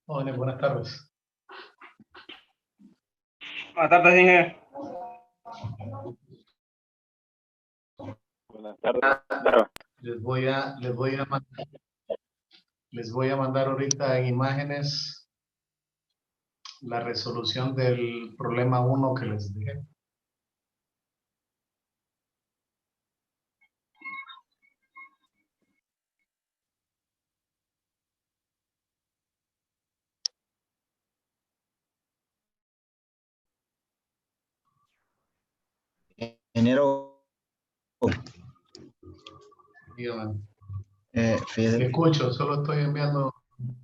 Hola, buenas tardes. Buenas tardes, Inge. Buenas tardes. Claro. Les voy a, les voy a mandar ahorita en imágenes la resolución del problema uno que les dije. Ingeniero, Dígame. fíjese, Te escucho, solo estoy enviando.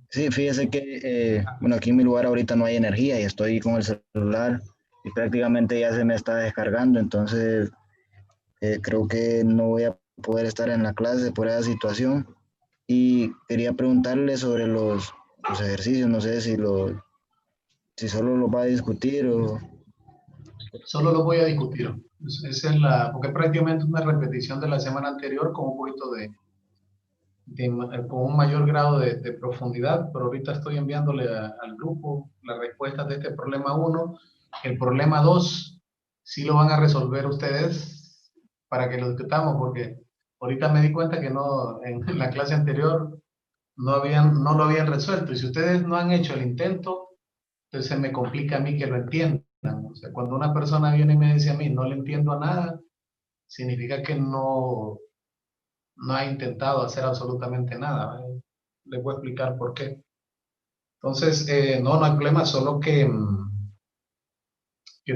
sí, fíjese que, bueno, aquí en mi lugar ahorita no hay energía y estoy con el celular y prácticamente ya se me está descargando, entonces creo que no voy a poder estar en la clase por esa situación y quería preguntarle sobre los ejercicios, no sé si solo los va a discutir o... Solo lo voy a discutir. Esa es porque es prácticamente una repetición de la semana anterior con un poquito con un mayor grado de profundidad, pero ahorita estoy enviándole al grupo las respuestas de este problema uno. El problema 2 sí lo van a resolver ustedes para que lo discutamos, porque ahorita me di cuenta que no, en la clase anterior no lo habían resuelto. Y si ustedes no han hecho el intento, entonces se me complica a mí que lo entiendan. O sea, cuando una persona viene y me dice a mí, no le entiendo a nada, significa que no ha intentado hacer absolutamente nada. Les voy a explicar por qué. Entonces, no hay problema, solo que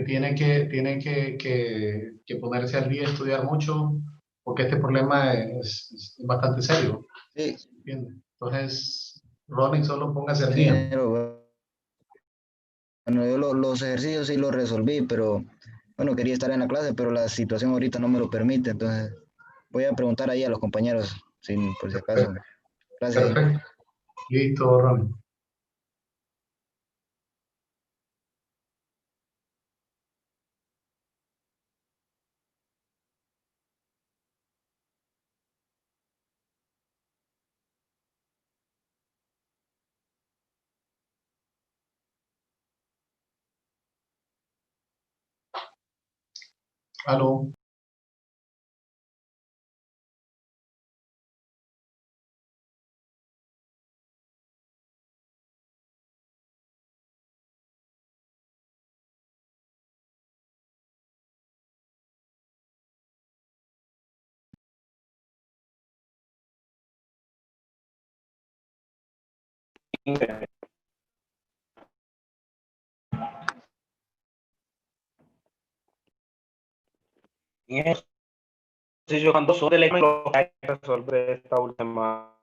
tiene que ponerse al día, estudiar mucho, porque este problema es bastante serio. Sí, ¿Entiende? Entonces, Ronnie, solo póngase al sí, día. ingeniero, bueno, yo los ejercicios sí los resolví, pero bueno, quería estar en la clase, pero la situación ahorita no me lo permite, entonces voy a preguntar ahí a los compañeros, por si acaso. Perfecto. Gracias. Perfecto. Listo, Ronnie. Aló. Inge. Inge, si yo cuando son del examen, lo que hay que resolver esta última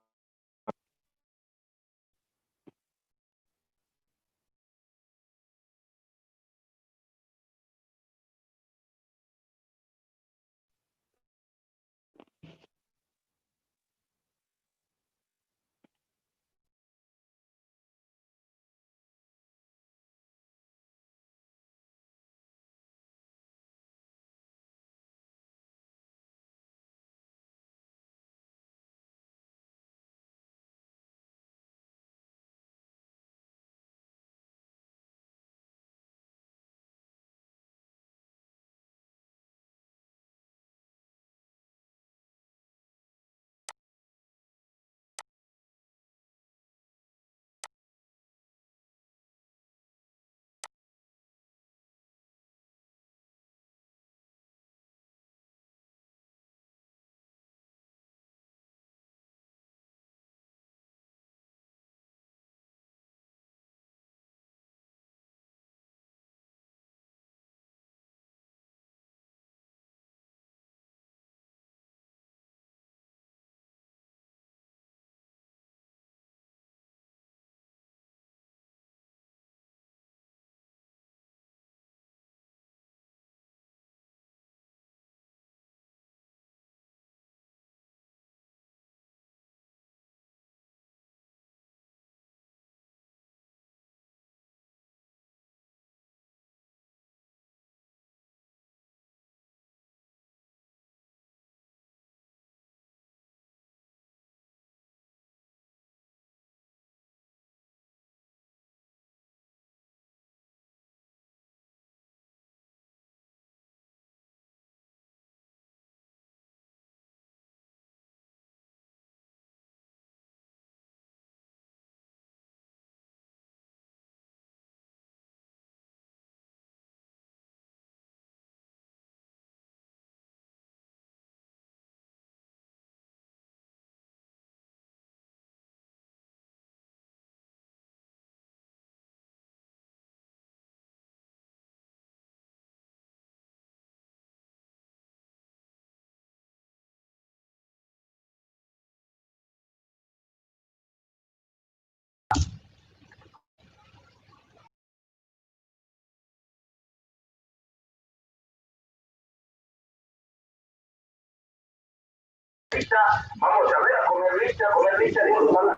Vamos a ver, a comer lista, digo,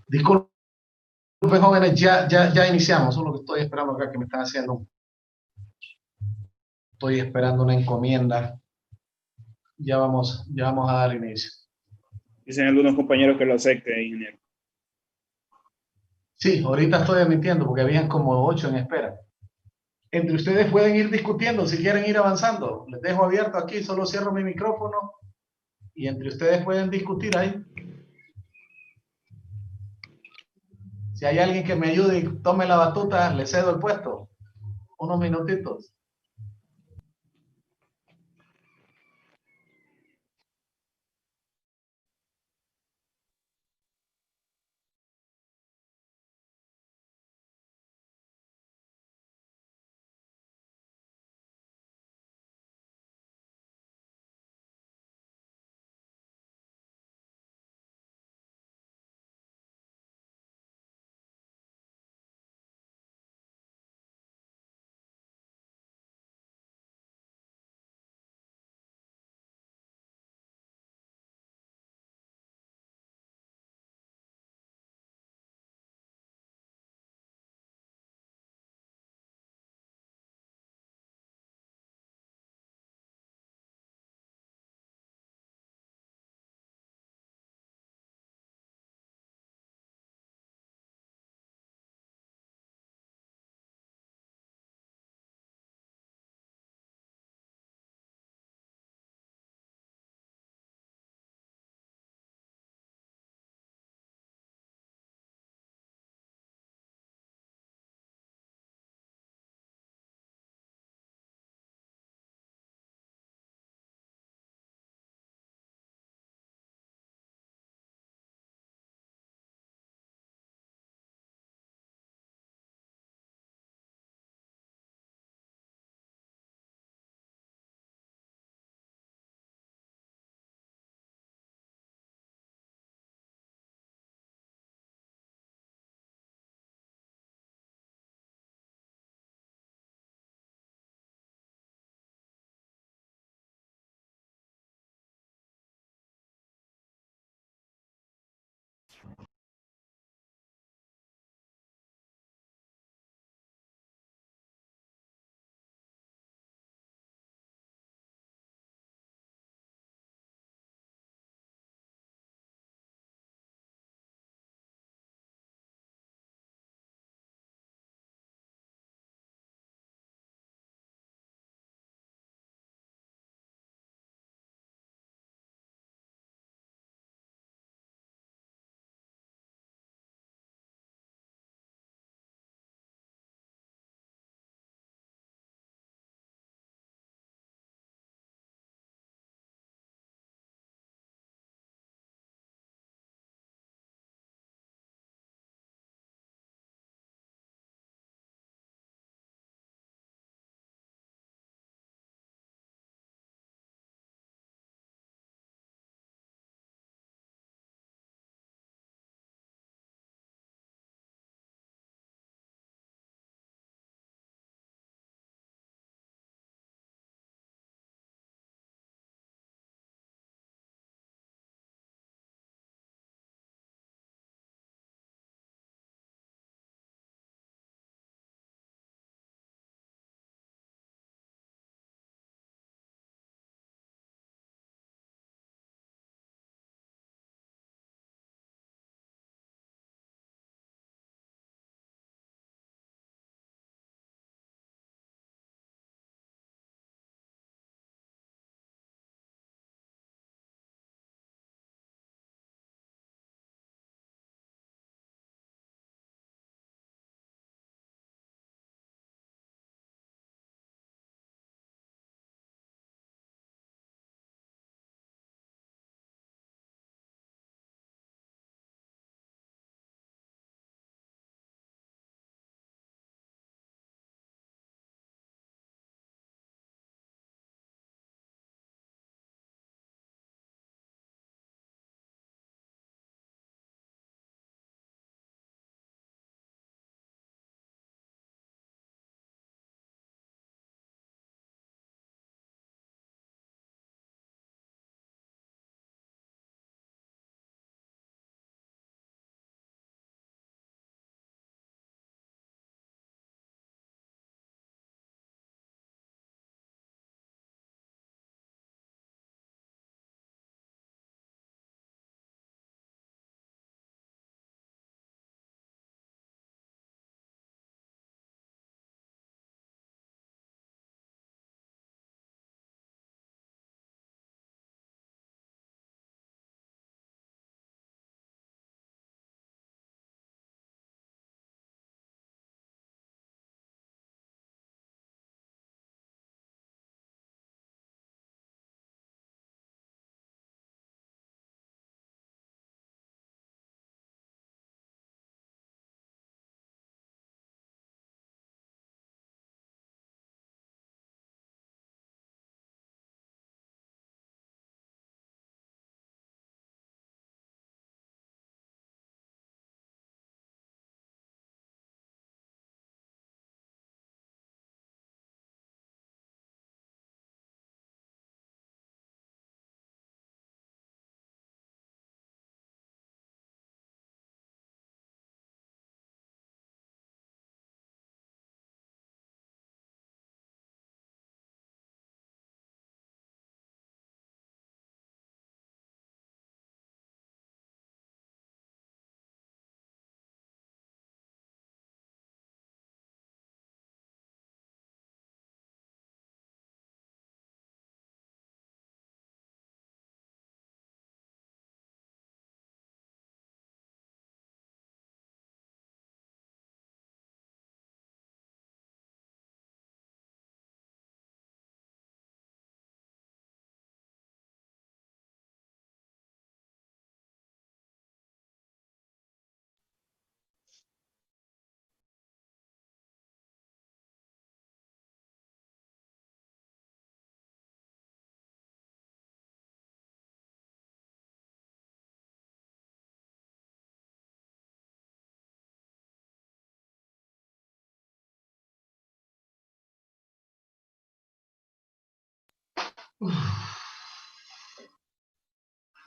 Disculpen, jóvenes, ya iniciamos, solo que estoy esperando acá que me están haciendo. Estoy esperando una encomienda. Ya vamos a dar inicio. Dicen algunos compañeros que lo acepte, ingeniero. Sí, ahorita estoy admitiendo porque habían como 8 en espera. Entre ustedes pueden ir discutiendo si quieren ir avanzando. Les dejo abierto aquí, solo cierro mi micrófono y entre ustedes pueden discutir ahí. Si hay alguien que me ayude y tome la batuta, le cedo el puesto. Unos minutitos.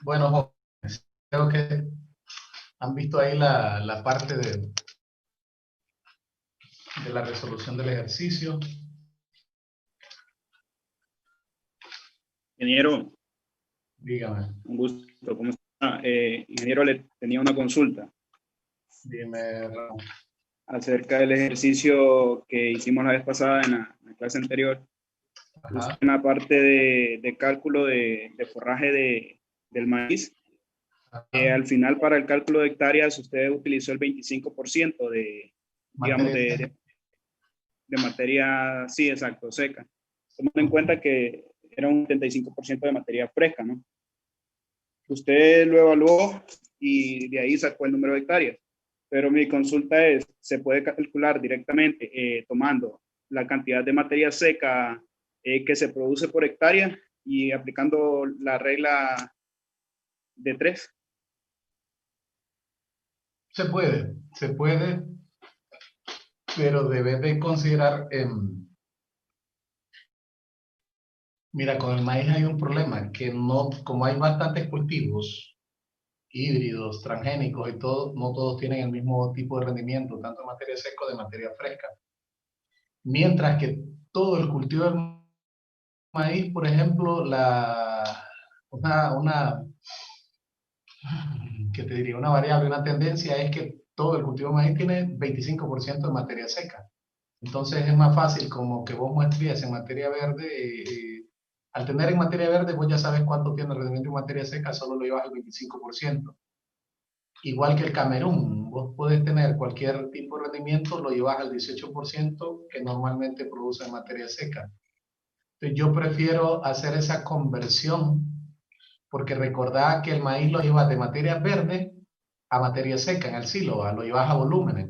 Bueno, jóvenes, creo que han visto ahí la parte de la resolución del ejercicio. Ingeniero, Dígame, un gusto. ¿Cómo está? Ingeniero, le tenía una consulta dime, Ramón. acerca del ejercicio que hicimos la vez pasada en la clase anterior. Ajá. En la parte de cálculo de forraje del maíz. Ajá. Al final, para el cálculo de hectáreas, usted utilizó el 25% digamos, Materia. de materia, sí, exacto, seca. Tomando en cuenta que era un 75% de materia fresca, ¿no? Usted lo evaluó y de ahí sacó el número de hectáreas. Pero mi consulta es, ¿se puede calcular directamente tomando la cantidad de materia seca que se produce por hectárea y aplicando la regla de 3? Se puede, pero debes de considerar, mira, con el maíz hay un problema, que no, como hay bastantes cultivos híbridos, transgénicos y todo, no todos tienen el mismo tipo de rendimiento, tanto de materia seca como de materia fresca. Mientras que todo el cultivo del maíz, por ejemplo, que te diría, una variable, una tendencia es que todo el cultivo de maíz tiene 25% de materia seca. Entonces es más fácil como que vos muestrías en materia verde. Al tener en materia verde, vos ya sabes cuánto tiene el rendimiento en materia seca, solo lo llevas al 25%. Igual que el Camerún, vos podés tener cualquier tipo de rendimiento, lo llevas al 18% que normalmente produce en materia seca. Entonces yo prefiero hacer esa conversión, porque recordá que el maíz lo llevas de materia verde a materia seca en el silo, lo llevas a volúmenes.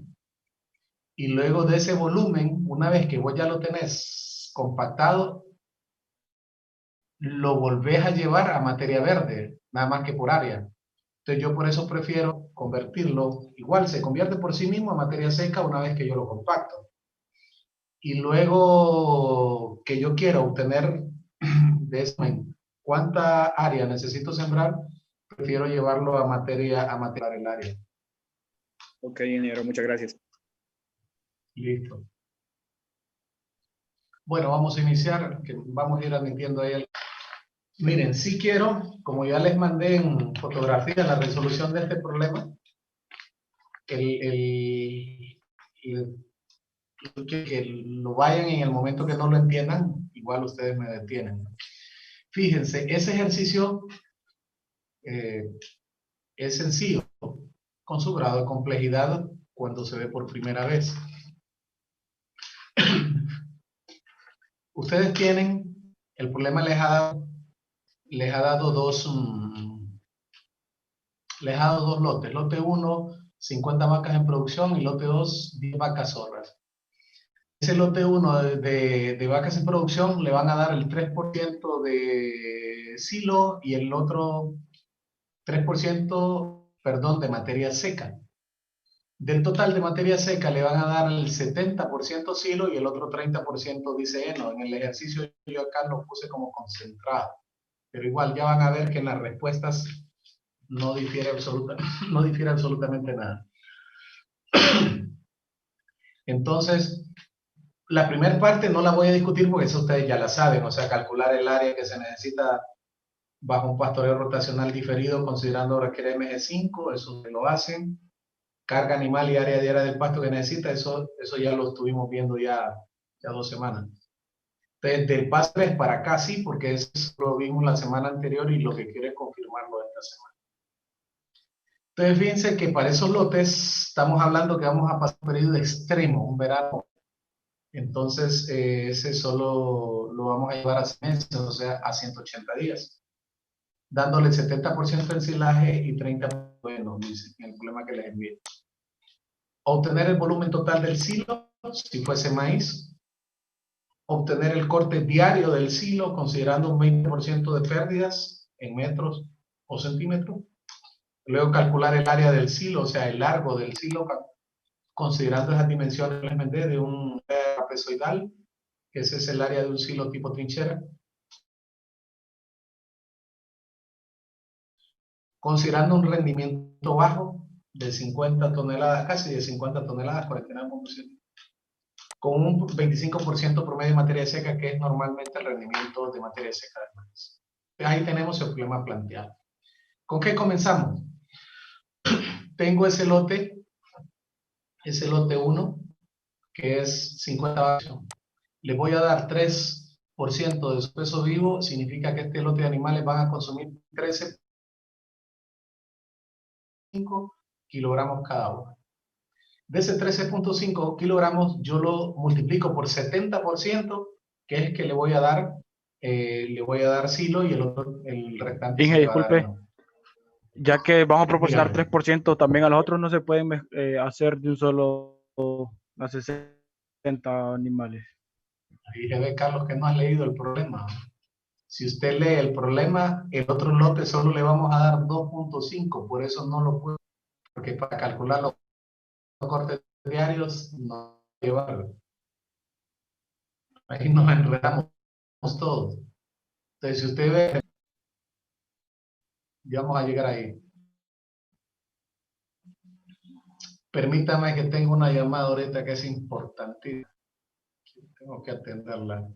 Y luego de ese volumen, una vez que vos ya lo tenés compactado, lo volvés a llevar a materia verde, nada más que por área. Entonces yo por eso prefiero convertirlo, igual se convierte por sí mismo a materia seca una vez que yo lo compacto. Y luego que yo quiero obtener de eso, cuánta área necesito sembrar, prefiero llevarlo a materia el área. Ok, ingeniero, muchas gracias. Listo. Bueno, vamos a iniciar, que vamos a ir admitiendo ahí. Miren, si quiero, como ya les mandé en fotografía la resolución de este problema, que lo vayan en el momento que no lo entiendan, igual ustedes me detienen. Fíjense, ese ejercicio es sencillo, con su grado de complejidad cuando se ve por primera vez. Ustedes tienen, el problema les ha dado dos lotes. Lote 1, 50 vacas en producción, y lote 2, 10 vacas zorras. Ese lote 1 de vacas en producción le van a dar el 3% de silo y el otro 3%, perdón, de materia seca. Del total de materia seca le van a dar el 70% silo y el otro 30% dice heno. En el ejercicio yo acá lo puse como concentrado, pero igual ya van a ver que en las respuestas no difiere absolutamente nada. Entonces, la primera parte no la voy a discutir porque eso ustedes ya la saben, o sea, calcular el área que se necesita bajo un pastoreo rotacional diferido considerando requiere MG5, eso se lo hacen. Carga animal y área diaria del pasto que necesita, eso ya lo estuvimos viendo ya 2 semanas. Desde el paso 3 para acá sí, porque eso lo vimos la semana anterior y lo que quiero es confirmarlo esta semana. Entonces fíjense que para esos lotes estamos hablando que vamos a pasar un periodo extremo, un verano. Entonces ese solo lo vamos a llevar a 6 meses, o sea, a 180 días. Dándole 70% de ensilaje y 30% bueno, el problema que les envío. Obtener el volumen total del silo, si fuese maíz. Obtener el corte diario del silo, considerando un 20% de pérdidas en metros o centímetros. Luego calcular el área del silo, o sea, el largo del silo, considerando esas dimensiones que les mandé de un trapezoidal, que ese es el área de un silo tipo trinchera. considerando un rendimiento bajo de 50 toneladas, casi de 50 toneladas, 49%, con un 25% promedio de materia seca, que es normalmente el rendimiento de materia seca del maíz. Ahí tenemos el problema planteado. ¿Con qué comenzamos? Tengo ese lote 1, que es 50. Le voy a dar 3% de su peso vivo, significa que este lote de animales van a consumir 13,5 kilogramos cada uno. De ese 13,5 kilogramos, yo lo multiplico por 70%, que es que le voy a dar silo, y el restante Inge, se le va a dar. disculpe, ya que vamos a proporcionar Dígame. 3%, también a los otros no se pueden hacer de un solo a 60 animales. Ahí se ve, Carlos, que no has leído el problema. Si usted lee el problema, el otro lote solo le vamos a dar 2,5, por eso no lo puedo, porque para calcular los cortes diarios no llevar. Ahí nos enredamos todos. Entonces, si usted ve, ya vamos a llegar ahí. Permítame que tenga una llamada ahorita que es importante. Tengo que atenderla.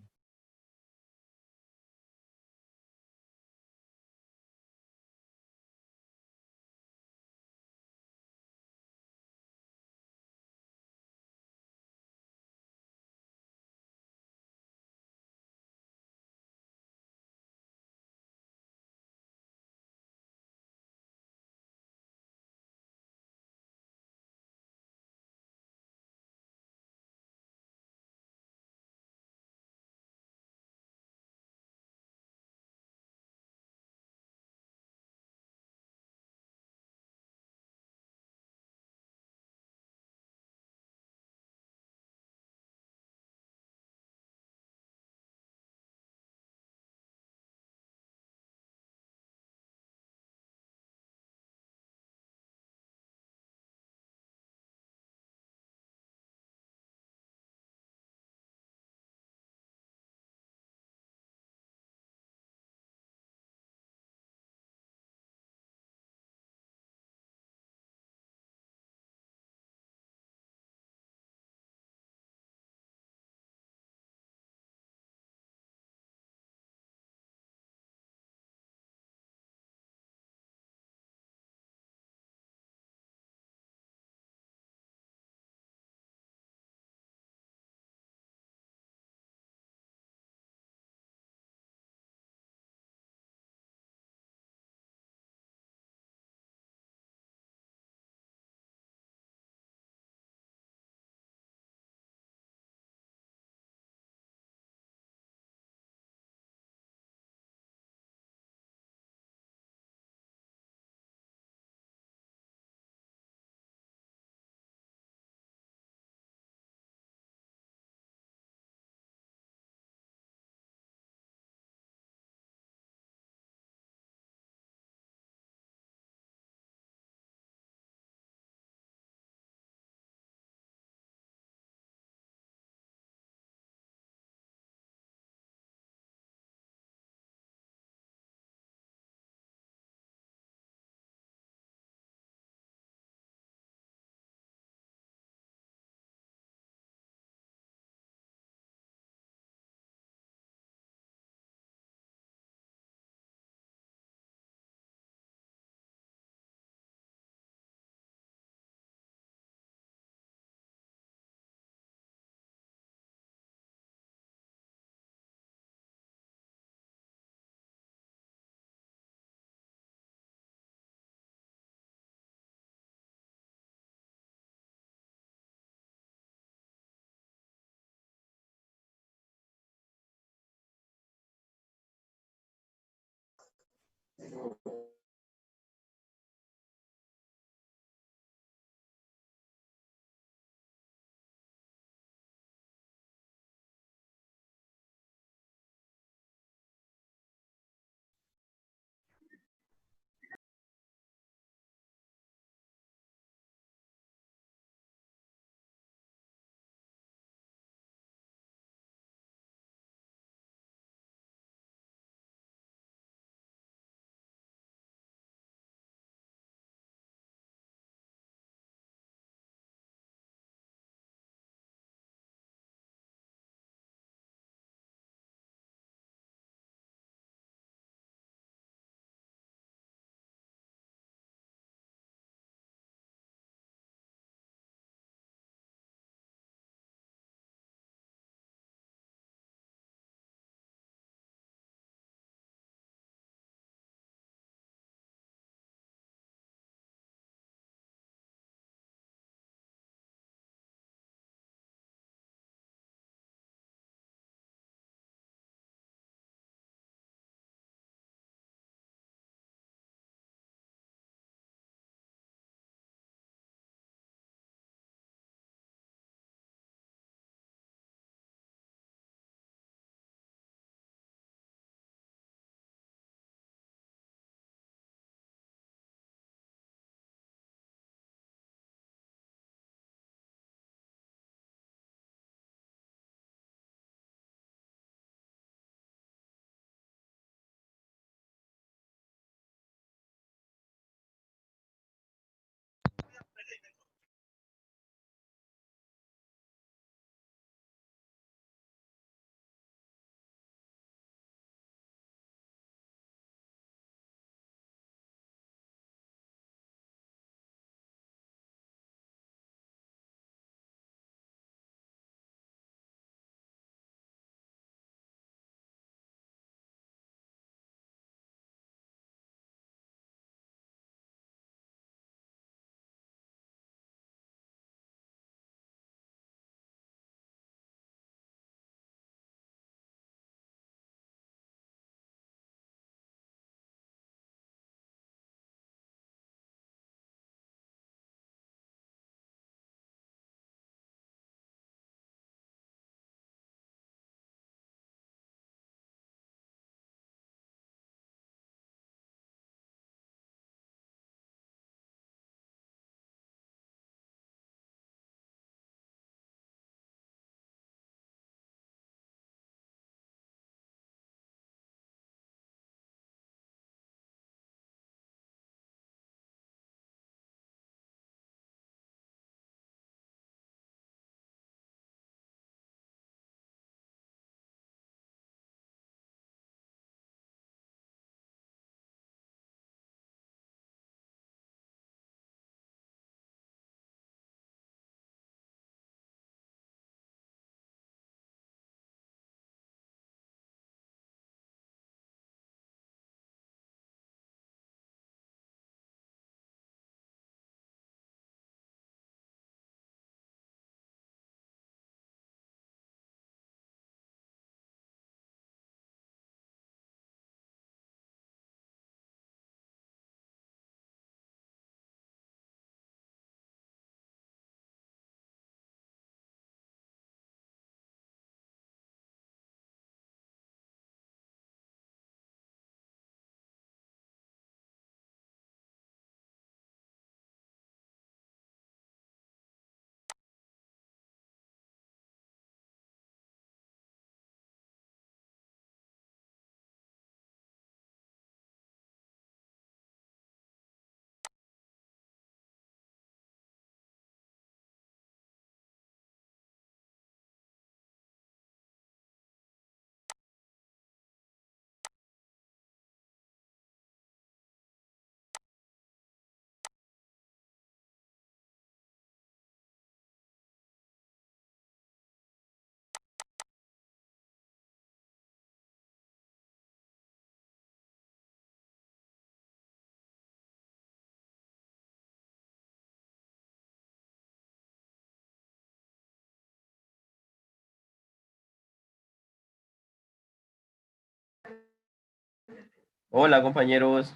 Hola, compañeros.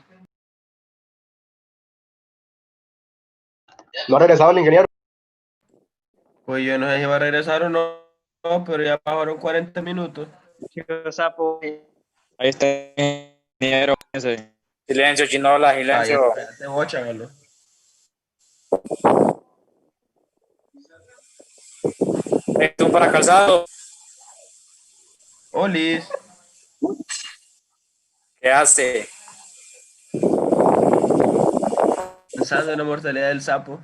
¿No ha regresado el ingeniero? Pues yo no sé si va a regresar o no, pero ya pasaron 40 minutos. Chico sapo. Ahí está, ingeniero. Silencio, Chinola, Ay, silencio. espérate, vos, chavalo. ¿Tú para calzado? Olis. ¿Qué hace? Pensando en la mortalidad del sapo.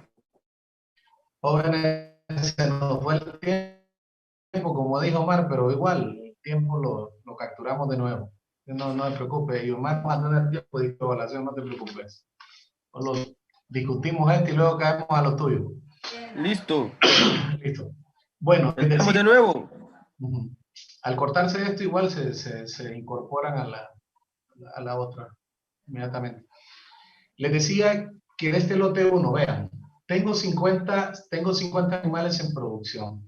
Jóvenes, se nos fue el tiempo, como dijo Omar, pero igual, el tiempo lo capturamos de nuevo. No, no te preocupes, y Omar va a tener tiempo de evaluación, no te preocupes. Solo discutimos esto y luego caemos a lo tuyo. Listo. Listo. Bueno, les Entramos decía, de nuevo. al cortarse esto, igual se incorporan a la otra inmediatamente. Les decía que de este lote 1, vean, tengo 50 animales en producción.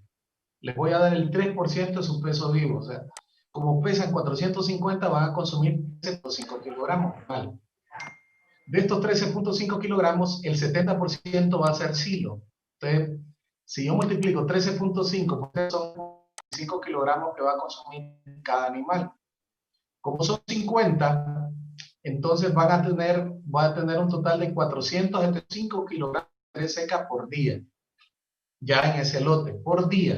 Les voy a dar el 3% de su peso vivo. O sea, como pesan 450, van a consumir 13.5 kilogramos. Vale. De estos 13.5 kilogramos, el 70% va a ser silo. Entonces, si yo multiplico 13.5, pues son 5 kilogramos que va a consumir cada animal. Como son 50, entonces va a tener un total de 475 kilogramos de seca por día, ya en ese lote, por día.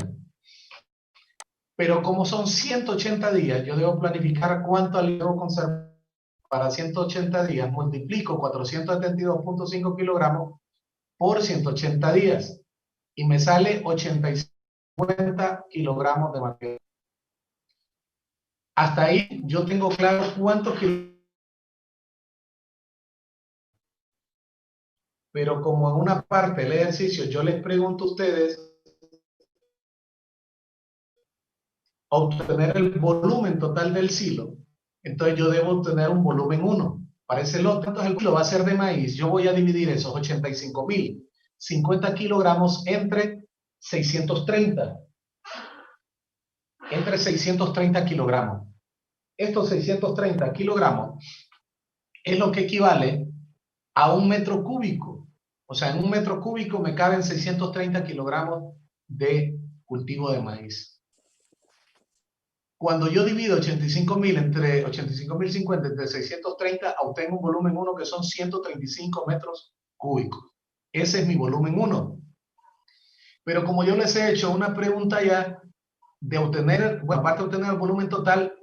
Pero como son 180 días, yo debo planificar cuánto debo conservar para 180 días, multiplico 472.5 kilogramos por 180 días y me sale 50 kilogramos de material. Hasta ahí yo tengo claro cuántos kilogramos. Pero como en una parte del ejercicio yo les pregunto a ustedes obtener el volumen total del silo, entonces yo debo obtener un volumen 1. Para ese lote, entonces el kilo va a ser de maíz. Yo voy a dividir esos 85.000, 50 kilogramos entre 630. Entre 630 kilogramos. Estos 630 kilogramos es lo que equivale a un metro cúbico. O sea, en un metro cúbico me caben 630 kilogramos de cultivo de maíz. Cuando yo divido 85.000 entre 85.050 entre 630, obtengo un volumen 1 que son 135 metros cúbicos. Ese es mi volumen 1. Pero como yo les he hecho una pregunta ya de obtener, bueno, aparte de obtener el volumen total,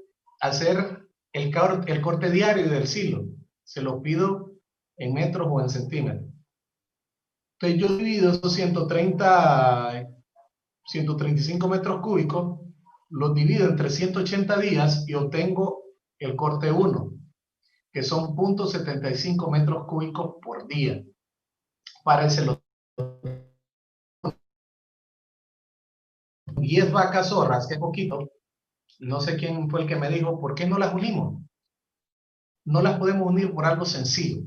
hacer el corte diario del silo. Se lo pido en metros o en centímetros. Entonces yo divido esos 135 metros cúbicos, los divido entre 180 días y obtengo el corte 1, que son 0.75 metros cúbicos por día. Para ese lote. 10 vacas zorras, que es poquito. No sé quién fue el que me dijo, ¿por qué no las unimos? No las podemos unir por algo sencillo.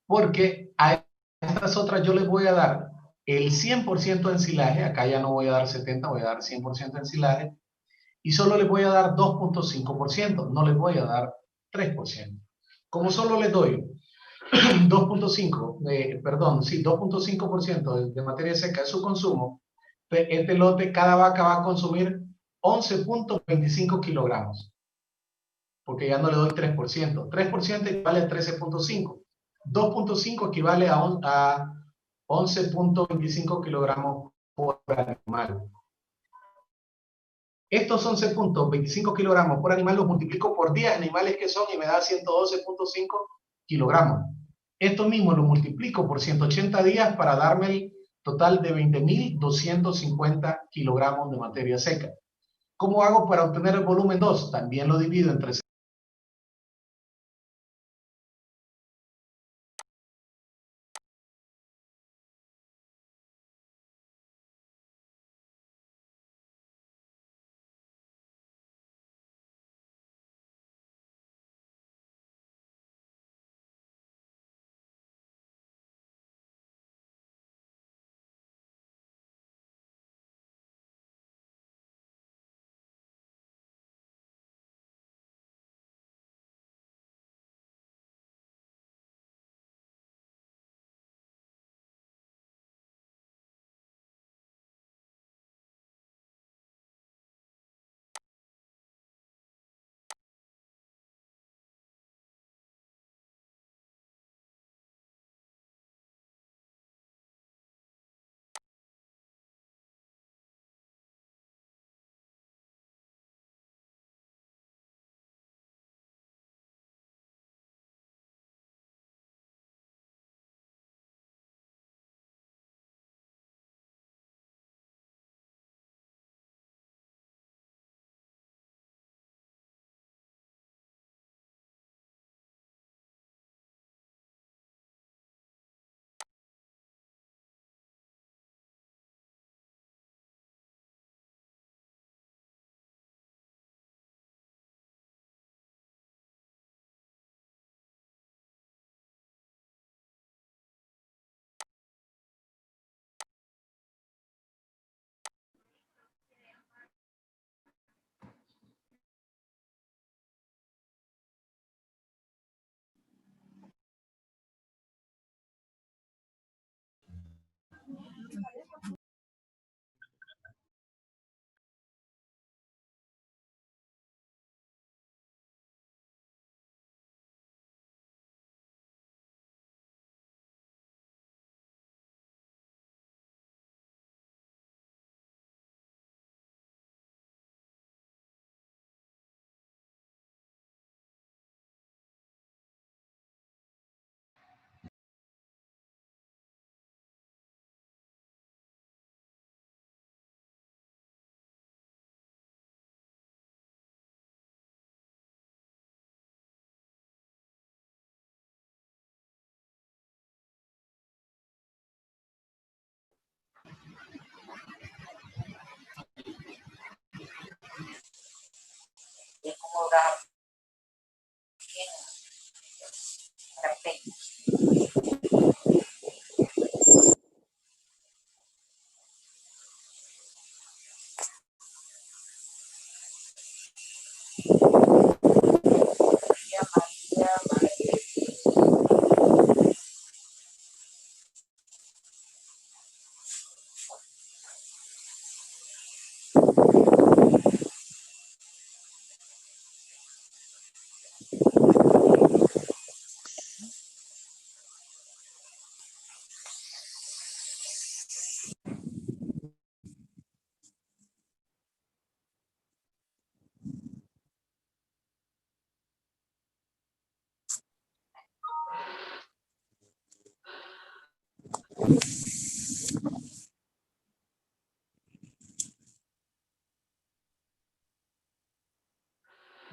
Porque a estas otras yo les voy a dar el 100% de ensilaje. Acá ya no voy a dar 70, voy a dar 100% de ensilaje. Y solo les voy a dar 2.5%, no les voy a dar 3%. Como solo les doy 2.5, perdón, sí, 2.5% de materia seca de su consumo, este lote, cada vaca va a consumir 11.25 kilogramos, porque ya no le doy 3%. 3% equivale a 13.5. 2.5 equivale a 11.25 kilogramos por animal. Estos 11.25 kilogramos por animal los multiplico por 10 animales que son y me da 112.5 kilogramos. Esto mismo lo multiplico por 180 días para darme el total de 20.250 kilogramos de materia seca. ¿Cómo hago para obtener el volumen 2? También lo divido entre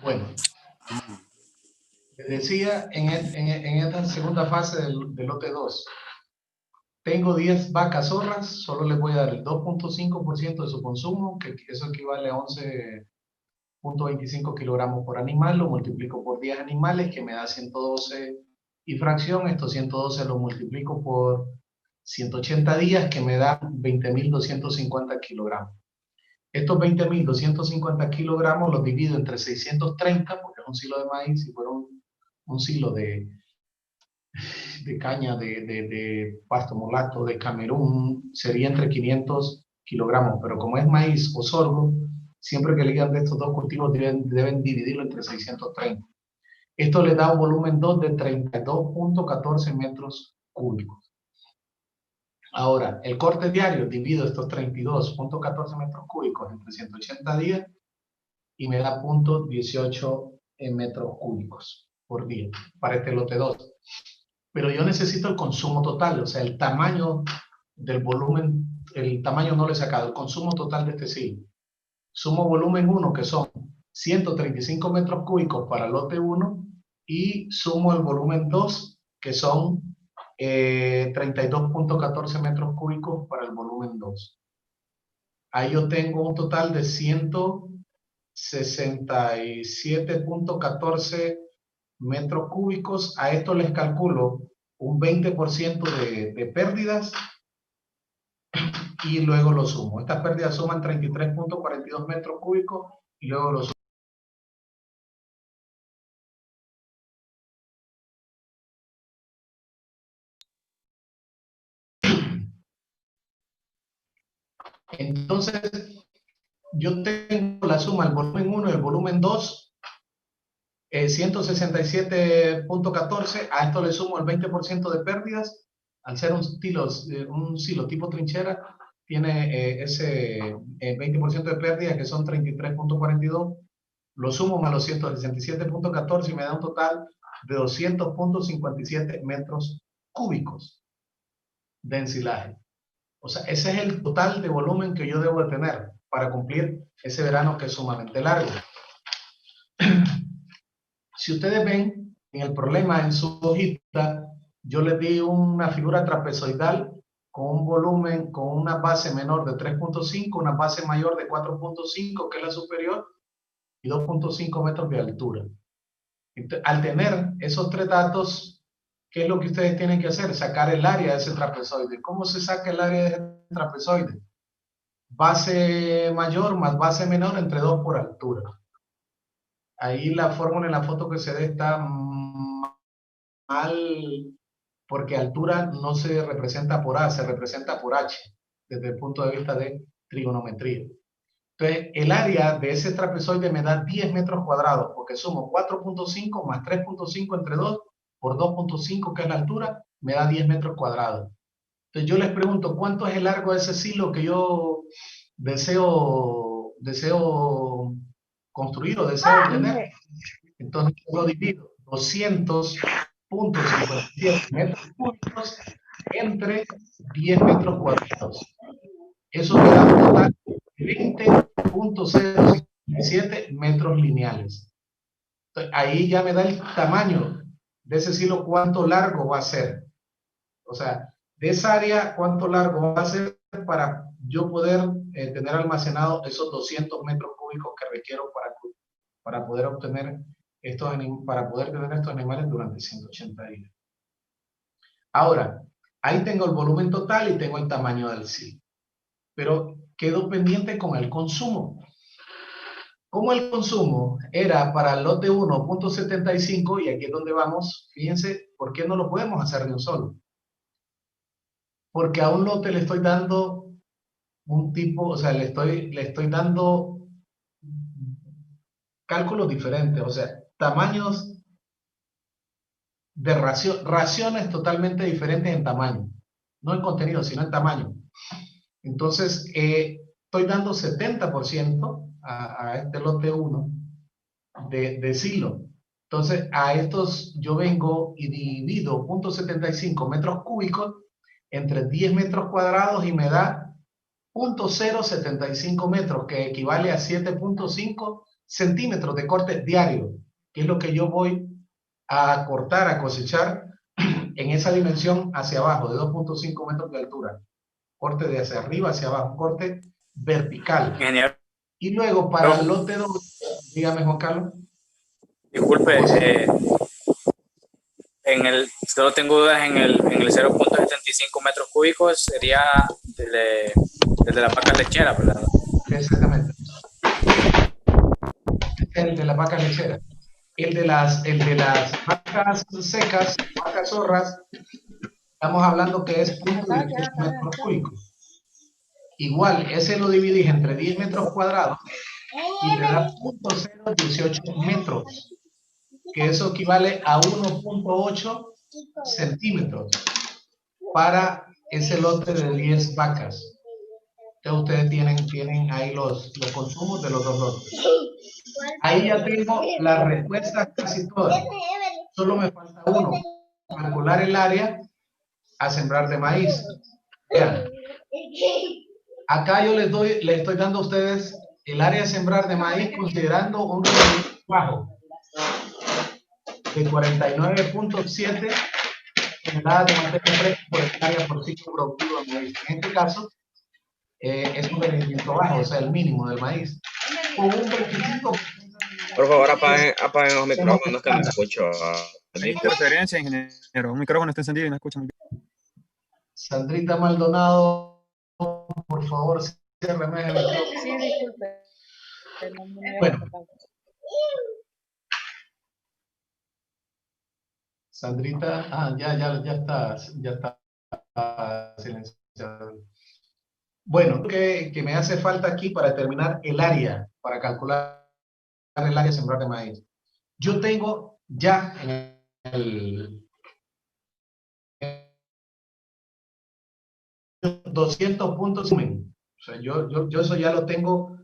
Bueno, les decía, en esta segunda fase del lote 2, tengo 10 vacas zorras, solo les voy a dar el 2.5% de su consumo, que eso equivale a 11.25 kilogramos por animal, lo multiplico por 10 animales, que me da 112 y fracción. Estos 112 lo multiplico por 180 días, que me da 20.250 kilogramos. Estos 20.250 kilogramos los divido entre 630, porque es un silo de maíz. Si fuera un silo de caña, de pasto mulato, de Camerún, sería entre 500 kilogramos, pero como es maíz o sorgo, siempre que elijan de estos dos cultivos deben dividirlo entre 630. Esto le da un volumen 2 de 32.14 metros cúbicos. Ahora, el corte diario divido estos 32.14 metros cúbicos entre 180 días y me da 0.18 metros cúbicos por día para este lote 2. Pero yo necesito el consumo total, o sea, el tamaño del volumen, el tamaño no lo he sacado, el consumo total de este silo. Sumo volumen 1, que son 135 metros cúbicos para el lote 1, y sumo el volumen 2, que son 32.14 metros cúbicos para el volumen 2. Ahí yo tengo un total de 167.14 metros cúbicos. A esto les calculo un 20% de pérdidas y luego lo sumo. Estas pérdidas suman 33.42 metros cúbicos y luego lo sumo. Entonces, yo tengo la suma, el volumen 1 y el volumen 2, 167.14, a esto le sumo el 20% de pérdidas. Al ser un silo tipo trinchera, tiene ese 20% de pérdidas, que son 33.42. Lo sumo más los 167.14 y me da un total de 200.57 metros cúbicos de ensilaje. O sea, ese es el total de volumen que yo debo de tener para cumplir ese verano, que es sumamente largo. Si ustedes ven en el problema, en su hojita, yo les di una figura trapezoidal con un volumen, con una base menor de 3.5, una base mayor de 4.5, que es la superior, y 2.5 metros de altura. Entonces, al tener esos tres datos, ¿qué es lo que ustedes tienen que hacer? Sacar el área de ese trapezoide. ¿Cómo se saca el área de ese trapezoide? Base mayor más base menor entre 2 por altura. Ahí la fórmula en la foto que se ve está mal, porque altura no se representa por A, se representa por H, desde el punto de vista de trigonometría. Entonces, el área de ese trapezoide me da 10 metros cuadrados, porque sumo 4.5 más 3.5 entre 2 por 2.5, que es la altura, me da 10 metros cuadrados. Entonces, yo les pregunto, ¿cuánto es el largo de ese silo que yo deseo construir o deseo tener? Entonces, yo lo divido 200.57 metros cúbicos entre 10 metros cuadrados. Eso me da un total de 20.057 metros lineales. Entonces, ahí ya me da el tamaño de ese silo, cuánto largo va a ser. O sea, de esa área, cuánto largo va a ser para yo poder tener almacenado esos 200 metros cúbicos que requiero para para poder obtener para poder tener estos animales durante 180 días. Ahora, ahí tengo el volumen total y tengo el tamaño del silo. Pero quedo pendiente con el consumo. Como el consumo era para el lote 1.75, y aquí es donde vamos, fíjense, ¿por qué no lo podemos hacer de un solo? Porque a un lote le estoy dando un tipo, o sea, le estoy dando cálculos diferentes, o sea, tamaños de raciones totalmente diferentes en tamaño, no en contenido, sino en tamaño. Entonces, estoy dando 70% a este lote 1 de silo. Entonces, a estos yo vengo y divido 0.75 metros cúbicos entre 10 metros cuadrados y me da 0.075 metros, que equivale a 7.5 centímetros de corte diario, que es lo que yo voy a cortar, a cosechar en esa dimensión hacia abajo, de 2.5 metros de altura. Corte de hacia arriba hacia abajo, corte vertical. Ingeniero, Y luego para el lote 2, dígame Juan Carlos. disculpe, solo tengo dudas en el 0.75 metros cúbicos, sería desde la vaca lechera, ¿verdad? Exactamente. El de las vacas lecheras. El de las vacas secas, vacas zorras, estamos hablando que es 0.18 metros cúbicos. Igual, ese lo dividís entre 10 metros cuadrados y te da 0.018 metros, que eso equivale a 1.8 centímetros para ese lote de 10 vacas. Entonces ustedes tienen ahí los consumos de los dos lotes. Ahí ya tengo la respuesta casi toda. Solo me falta uno, calcular el área a sembrar de maíz. Vean, acá yo les estoy dando a ustedes el área a sembrar de maíz considerando un rendimiento bajo de 49.7 toneladas de materia fresca por hectárea por ciclo productivo de maíz. En este caso, es un rendimiento bajo, o sea, el mínimo del maíz. Con un 25%. Por favor, apaguen los micrófonos que no escucho. Hay interferencia, ingeniero. Un micrófono está encendido y no escucha. Sandrita Maldonado, por favor, ciérrame el micrófono. Sí, disculpe. Bueno. Sandrita, ya está silenciado. Bueno, que me hace falta aquí para determinar el área, para calcular el área sembrar de maíz. Yo tengo ya en el 200 puntos. O sea, yo eso ya lo tengo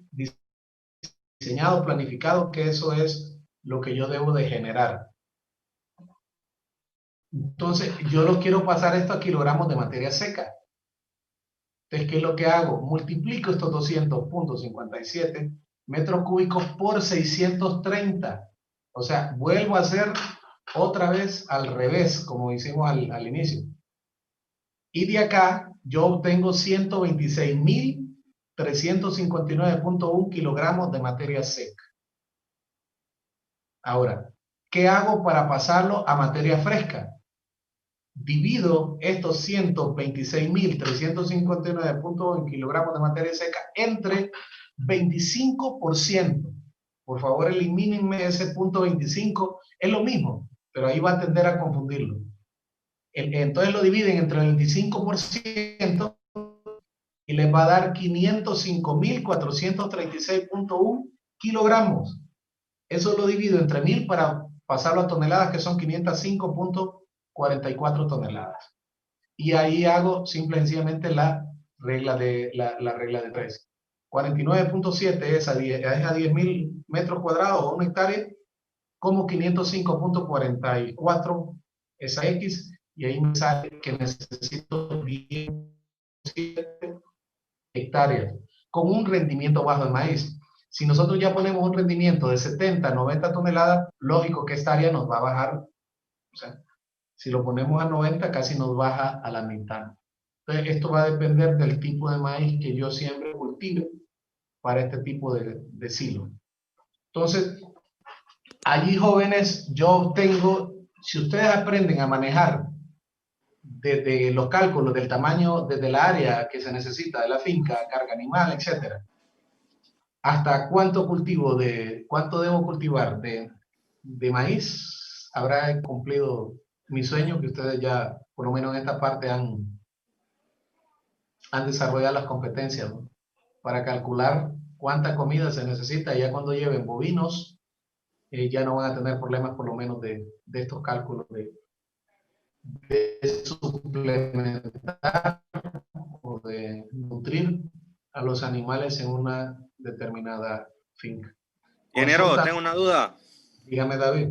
diseñado, planificado, que eso es lo que yo debo de generar. Entonces, yo lo quiero pasar esto a kilogramos de materia seca. Entonces, ¿qué es lo que hago? Multiplico estos 200.57 metros cúbicos por 630. O sea, vuelvo a hacer otra vez al revés, como hicimos al inicio. Y de acá, yo obtengo 126.359.1 kilogramos de materia seca. Ahora, ¿qué hago para pasarlo a materia fresca? Divido estos 126.359.1 kilogramos de materia seca entre 25%. Por favor, elimínenme ese punto 25. Es lo mismo, pero ahí va a tender a confundirlo. Entonces lo dividen entre el 25% y les va a dar 505.436.1 kilogramos. Eso lo divido entre 1000 para pasarlo a toneladas, que son 505.44 toneladas. Y ahí hago simple y sencillamente la regla de 3. 49.7 es a 10.000 metros cuadrados o 1 hectárea, como 505.44 esa X, y ahí me sale que necesito 17 hectáreas con un rendimiento bajo de maíz. Si nosotros ya ponemos un rendimiento de 70, 90 toneladas, lógico que esta área nos va a bajar. O sea, si lo ponemos a 90, casi nos baja a la mitad. Entonces, esto va a depender del tipo de maíz que yo siempre cultive para este tipo de silo. Entonces, allí, jóvenes, yo tengo, si ustedes aprenden a manejar desde los cálculos del tamaño, desde la área que se necesita de la finca, carga animal, etcétera, hasta cuánto debo cultivar de maíz, habrá cumplido mi sueño, que ustedes ya, por lo menos en esta parte, han desarrollado las competencias, ¿no? Para calcular cuánta comida se necesita. Ya cuando lleven bovinos, ya no van a tener problemas, por lo menos de estos cálculos de suplementar o de nutrir a los animales en una determinada finca. Ingeniero, Consulta. tengo una duda. Dígame, David.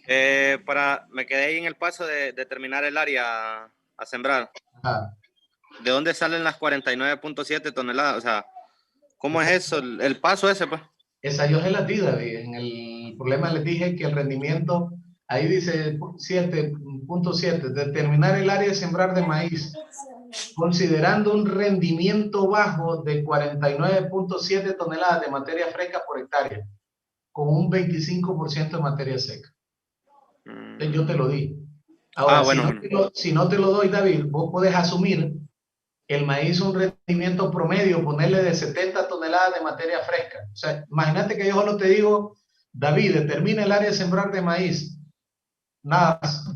Me quedé ahí en el paso de terminar el área a sembrar. Ajá. ¿De dónde salen las 49.7 toneladas? O sea, ¿cómo es eso? El paso ese, pues. Esa yo se la di, David. En el problema les dije que el rendimiento, ahí dice 7.7, determinar el área de sembrar de maíz, considerando un rendimiento bajo de 49.7 toneladas de materia fresca por hectárea, con un 25% de materia seca. Yo te lo di. Ahora, bueno, si no te lo doy, David, vos podés asumir el maíz un rendimiento promedio, ponerle de 70 toneladas de materia fresca. O sea, imagínate que yo solo te digo, David, determina el área de sembrar de maíz. Nada más.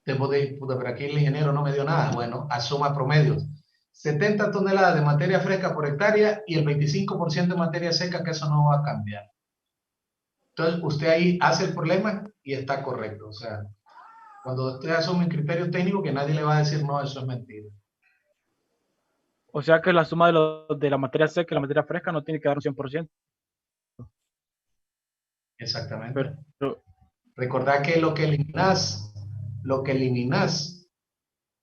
Te podéis, puta, pero aquí el ingeniero no me dio nada. Bueno, asuma promedios. 70 toneladas de materia fresca por hectárea y el 25% de materia seca, que eso no va a cambiar. Entonces, usted ahí hace el problema y está correcto. O sea, cuando usted asume un criterio técnico, que nadie le va a decir, no, eso es mentira. O sea que la suma de la materia seca y la materia fresca no tiene que dar un 100%. Exactamente. Pero recordad que lo que eliminas,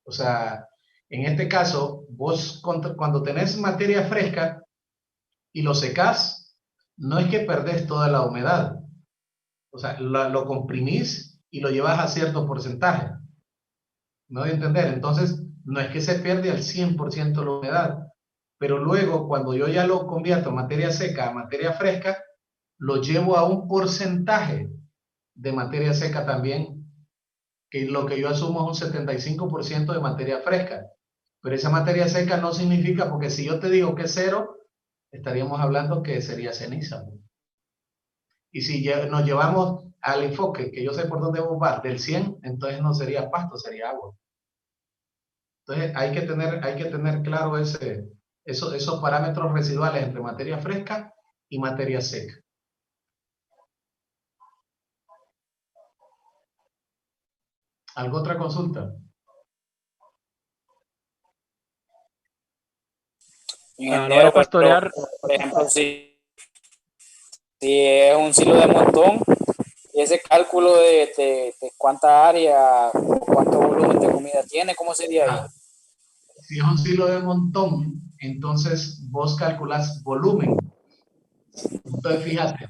o sea, en este caso, vos cuando tenés materia fresca y lo secás, no es que perdés toda la humedad. O sea, lo comprimís y lo llevas a cierto porcentaje. ¿Me doy a entender? Entonces, no es que se pierde al 100% la humedad, pero luego cuando yo ya lo convierto en materia seca a materia fresca, lo llevo a un porcentaje de materia seca también, que lo que yo asumo es un 75% de materia fresca. Pero esa materia seca no significa, porque si yo te digo que es 0, estaríamos hablando que sería ceniza. Y si nos llevamos al enfoque, que yo sé por dónde vos vas, del 100, entonces no sería pasto, sería agua. Entonces hay que tener claro esos parámetros residuales entre materia fresca y materia seca. ¿Alguna otra consulta? Ingeniero, pastorear. Por ejemplo, si es un silo de montón, y ese cálculo de cuánta área o cuánto volumen de comida tiene, ¿cómo sería ahí? Si es un silo de montón, entonces vos calculás volumen. Entonces, fíjate,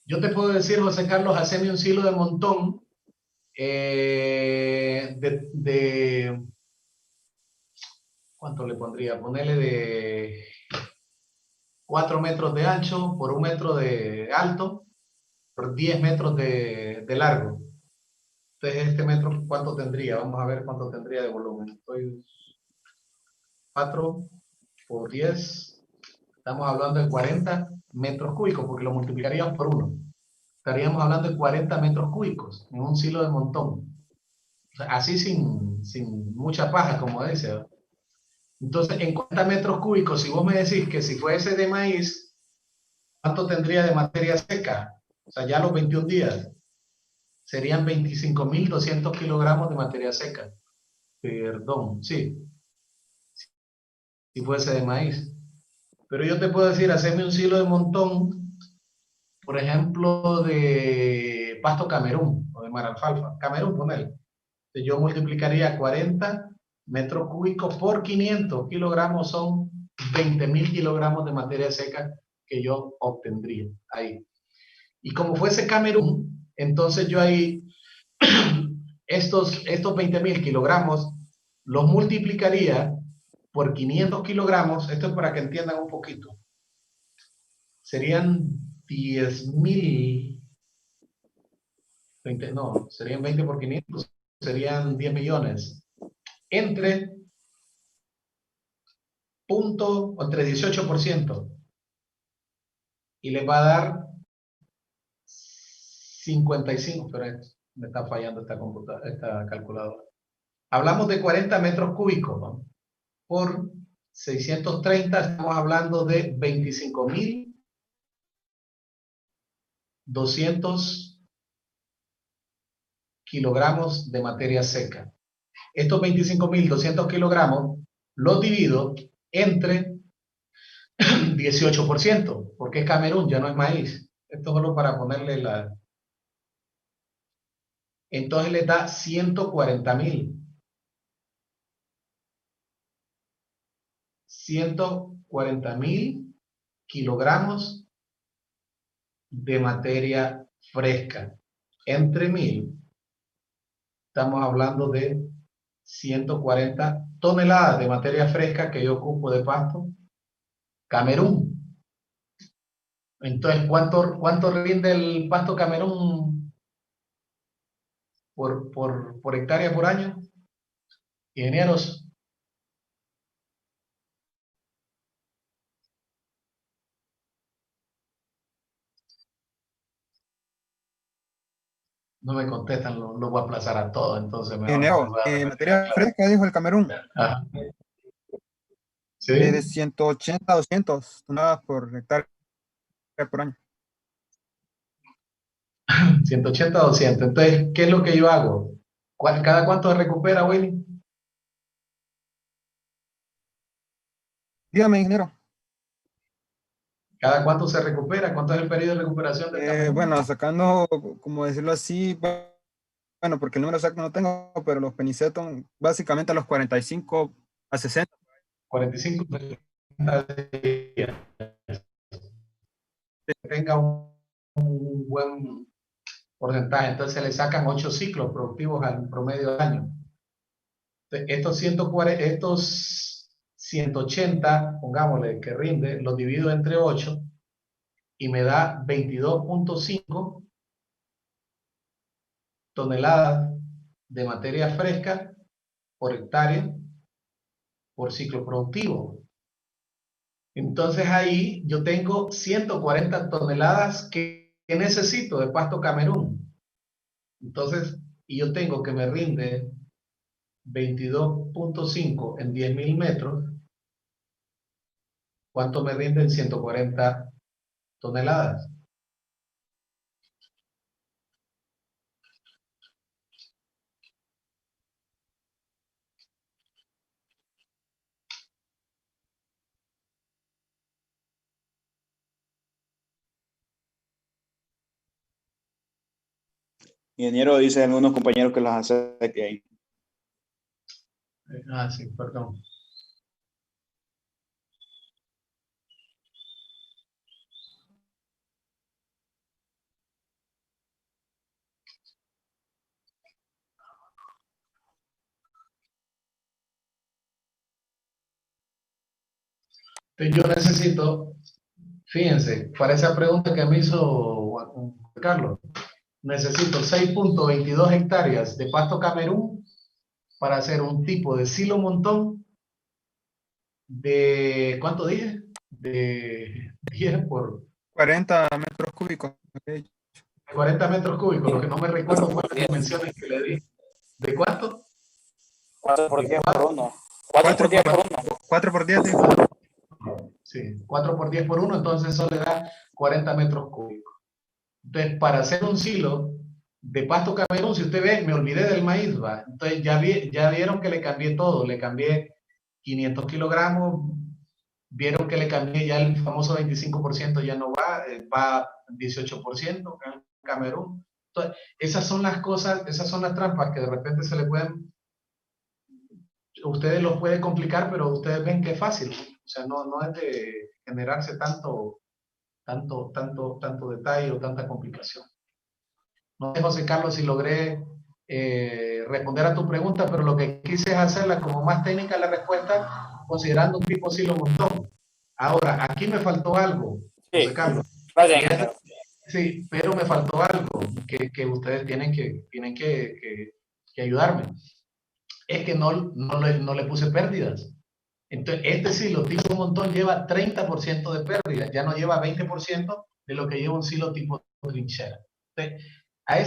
yo te puedo decir, José Carlos, haceme un silo de montón ¿cuánto le pondría? Ponerle de 4 metros de ancho por 1 metro de alto por 10 metros de largo. Entonces, este metro, ¿cuánto tendría? Vamos a ver cuánto tendría de volumen. 4 por 10, estamos hablando de 40 metros cúbicos, porque lo multiplicaríamos por 1. Estaríamos hablando de 40 metros cúbicos en un silo de montón. O sea, así sin mucha paja, como dice, ¿verdad? Entonces, en 40 metros cúbicos, si vos me decís que si fuese de maíz, ¿cuánto tendría de materia seca? O sea, ya los 21 días serían 25.200 kilogramos de materia seca. Perdón, sí. Si fuese de maíz. Pero yo te puedo decir, hacerme un silo de montón, por ejemplo, de pasto Camerún o de maralfalfa. Camerún, ponele. Yo multiplicaría 40 metros cúbicos por 500 kilogramos, son 20.000 kilogramos de materia seca que yo obtendría ahí. Y como fuese Camerún, entonces yo ahí estos 20.000 kilogramos los multiplicaría por 500 kilogramos. Esto es para que entiendan un poquito. Serían 10.000, no, serían 20 por 500, serían 10 millones. Entre 18%. Y les va a dar 55, pero me está fallando esta calculadora. Hablamos de 40 metros cúbicos, ¿no? Por 630 estamos hablando de 25.200 kilogramos de materia seca. Estos 25.200 kilogramos los divido entre 18%, porque es Camerún, ya no es maíz. Esto solo para ponerle la... Entonces le da 140.000. 140.000 kilogramos de materia fresca. Entre 1.000, estamos hablando de 140 toneladas de materia fresca que yo ocupo de pasto Camerún. Entonces, ¿cuánto rinde el pasto Camerún por hectárea por año? Ingenieros. No me contestan, lo voy a aplazar a todo, entonces me Ingeniero, materia fresca, dijo el Camerún. Ajá. ¿Sí? De 180 a 200 toneladas por hectárea por año. 180 a 200. Entonces, ¿qué es lo que yo hago? ¿Cada cuánto se recupera, Willy? Dígame, ingeniero. ¿Cada cuánto se recupera? ¿Cuánto es el periodo de recuperación del Camerún? Bueno, sacando, como decirlo así, bueno, porque el número exacto no tengo, pero los penicetos básicamente a los 45 a 60. 45 días. Tenga un buen porcentaje, entonces se le sacan 8 ciclos productivos al promedio del año. Entonces, estos 180, pongámosle que rinde, los divido entre 8 y me da 22.5 toneladas de materia fresca por hectárea por ciclo productivo. Entonces ahí yo tengo 140 toneladas que necesito de pasto Camerún. Entonces, y yo tengo que me rinde 22.5 en 10.000 metros. ¿Cuánto me rinden 140 toneladas? Ingeniero, dicen algunos compañeros que las acepte ahí. Sí, perdón. Entonces yo necesito, fíjense, para esa pregunta que me hizo Carlos, necesito 6.22 hectáreas de pasto Camerún para hacer un tipo de silo montón de, ¿cuánto dije? De 10 por 40 metros cúbicos. 40 metros cúbicos, lo que no me recuerdo fue las dimensiones que le di. ¿De cuánto? 4 por 10 por 1. 4 por 10 por 1. 4 por 10. Sí, 4 por 10 por 1, entonces eso le da 40 metros cúbicos. Entonces, para hacer un silo de pasto Camerún, si usted ve, me olvidé del maíz, ¿va? Entonces ya vieron que le cambié todo, le cambié 500 kilogramos, vieron que le cambié ya el famoso 25%, ya no va, va 18% en Camerún. Entonces, esas son las cosas, esas son las trampas que de repente se le pueden, ustedes los pueden complicar, pero ustedes ven que es fácil. O sea, no es de generarse tanto detalle o tanta complicación. No sé, José Carlos, si logré responder a tu pregunta, pero lo que quise es hacerla como más técnica la respuesta, considerando un tipo silo montón. Ahora, aquí me faltó algo, José Carlos. Gracias, Sí, pero me faltó algo que ustedes tienen que ayudarme. Es que no le puse pérdidas. Entonces, este silo tipo montón lleva 30% de pérdidas, ya no lleva 20% de lo que lleva un silo tipo trinchera. Entonces, a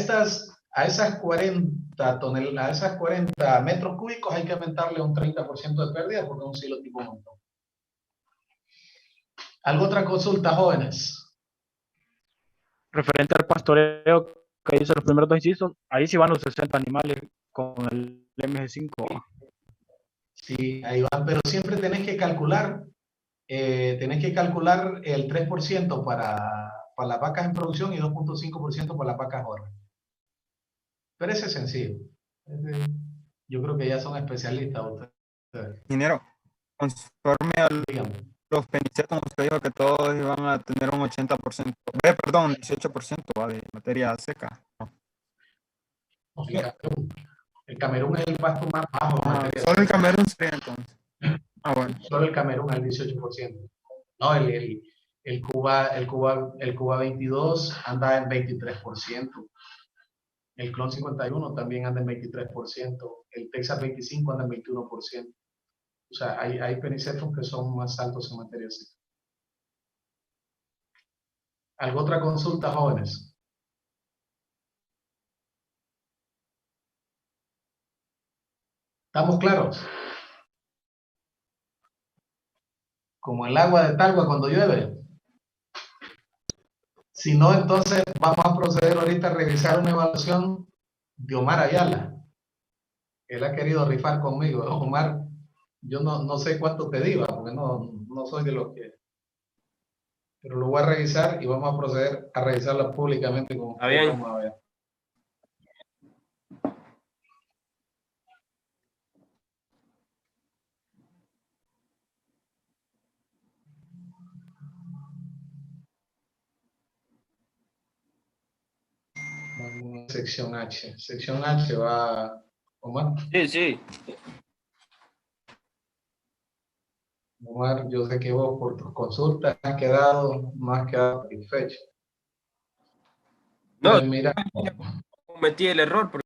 esas 40 metros cúbicos hay que aumentarle un 30% de pérdida porque es un silo tipo montón. ¿Alguna otra consulta, jóvenes? Referente al pastoreo que dice los primeros dos incisos, ahí sí van los 60 animales con el MG5. Sí, ahí van, pero siempre tenés que calcular el 3% para las vacas en producción y 2.5% para las vacas gordas. Pero ese es sencillo. Yo creo que ya son especialistas ustedes. Ingeniero, conforme a Dígame. los penicetos, usted dijo que todos iban a tener un 80%, perdón, 18% de materia seca. No, el Camerún es el pasto más bajo. Solo el Camerún sería entonces. Bueno. Solo el Camerún es el 18%. No, el Cuba 22 anda en 23%. El Clon 51 también anda en 23%. El Texas 25 anda en 21%. O sea, hay penicetos que son más altos en materia seca. ¿Alguna otra consulta, jóvenes? ¿Estamos claros? Como el agua de Talgua cuando llueve. Si no, entonces vamos a proceder ahorita a revisar una evaluación de Omar Ayala. Él ha querido rifar conmigo. Omar, yo no sé cuánto te diga, porque no soy de los que... Pero lo voy a revisar y vamos a proceder a revisarla públicamente con Está bien. Vamos a ver. Vamos a sección H. Sección H va Omar. Sí. Omar, yo sé que vos por tus consultas has quedado satisfecho. No, Mira, cometí el error porque